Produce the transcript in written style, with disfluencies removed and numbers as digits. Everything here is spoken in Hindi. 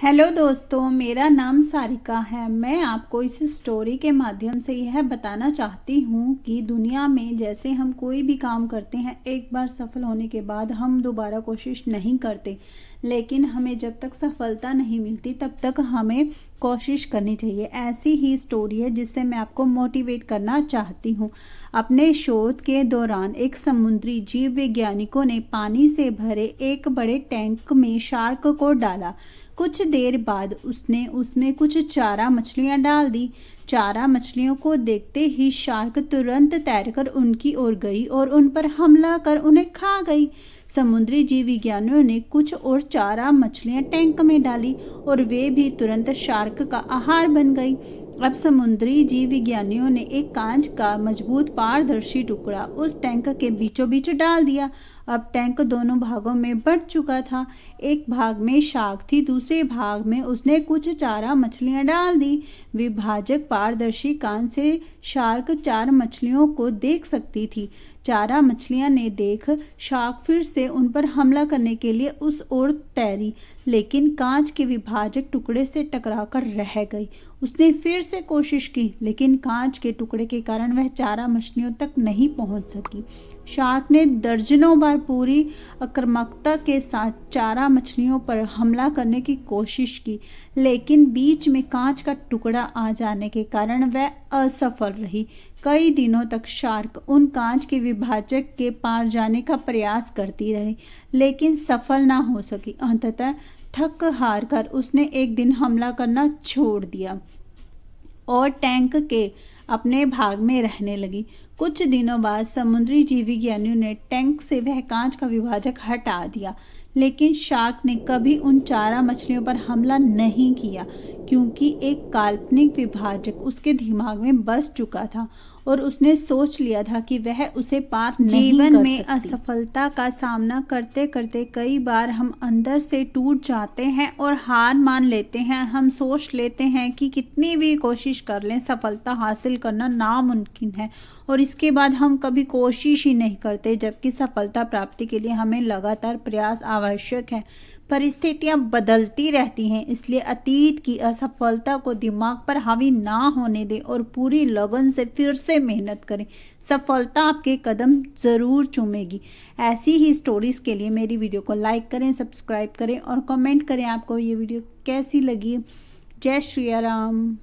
हेलो दोस्तों, मेरा नाम सारिका है। मैं आपको इस स्टोरी के माध्यम से यह बताना चाहती हूँ कि दुनिया में जैसे हम कोई भी काम करते हैं, एक बार सफल होने के बाद हम दोबारा कोशिश नहीं करते, लेकिन हमें जब तक सफलता नहीं मिलती तब तक हमें कोशिश करनी चाहिए। ऐसी ही स्टोरी है जिससे मैं आपको मोटिवेट करना चाहती हूँ। अपने शोध के दौरान एक समुद्री जीव वैज्ञानिकों ने पानी से भरे एक बड़े टैंक में शार्क को डाला। कुछ देर बाद उसने उसमें कुछ चारा मछलियां डाल दी। चारा मछलियों को देखते ही शार्क तुरंत तैरकर उनकी ओर गई और उन पर हमला कर उन्हें खा गई। समुद्री जीव विज्ञानियों ने कुछ और चारा मछलियां टैंक में डाली और वे भी तुरंत शार्क का आहार बन गई। अब समुद्री जीव विज्ञानियों ने एक कांच का मजबूत पारदर्शी टुकड़ा उस टैंक के बीचों बीच डाल दिया। अब टैंक दोनों भागों में बंट चुका था। एक भाग में शार्क थी, दूसरे भाग में उसने कुछ चारा मछलियां डाल दी। विभाजक पारदर्शी कांच से शार्क चार मछलियों को देख सकती थी। चारा मछलियां ने देख शार्क फिर से उन पर हमला करने के लिए उस ओर तैरी, लेकिन कांच के विभाजक टुकड़े से टकराकर रह गई। उसने फिर से कोशिश की, लेकिन कांच के टुकड़े के कारण वह चारा मछलियों तक नहीं पहुंच सकी। शार्क ने दर्जनों बार पूरी आक्रामकता के साथ चारा मछलियों पर हमला करने की कोशिश की, लेकिन बीच में कांच का टुकड़ा आ जाने के कारण वह असफल रही। कई दिनों तक शार्क उन कांच के विभाजक के पार जाने का प्रयास करती रही, लेकिन सफल ना हो सकी। अंततः थक हार कर उसने एक दिन हमला करना छोड़ दिया और टैंक के अपने भाग में रहने लगी। कुछ दिनों बाद समुद्री जीव विज्ञानियों ने टैंक से वह कांच का विभाजक हटा दिया, लेकिन शार्क ने कभी उन चारा मछलियों पर हमला नहीं किया, क्योंकि एक काल्पनिक विभाजक उसके दिमाग में बस चुका था और उसने सोच लिया था कि वह उसे पार नहीं कर सकती। जीवन में असफलता का सामना करते करते कई बार हम अंदर से टूट जाते हैं और हार मान लेते हैं। हम सोच लेते हैं कि कितनी भी कोशिश कर लें, सफलता हासिल करना नामुमकिन है, और इसके बाद हम कभी कोशिश ही नहीं करते, जबकि सफलता प्राप्ति के लिए हमें लगातार प्रयास आवश्यक है। परिस्थितियां बदलती रहती हैं, इसलिए अतीत की असफलता को दिमाग पर हावी ना होने दें और पूरी लगन से फिर से मेहनत करें। सफलता आपके कदम जरूर चूमेगी। ऐसी ही स्टोरीज के लिए मेरी वीडियो को लाइक करें, सब्सक्राइब करें और कमेंट करें आपको ये वीडियो कैसी लगी। जय श्री राम।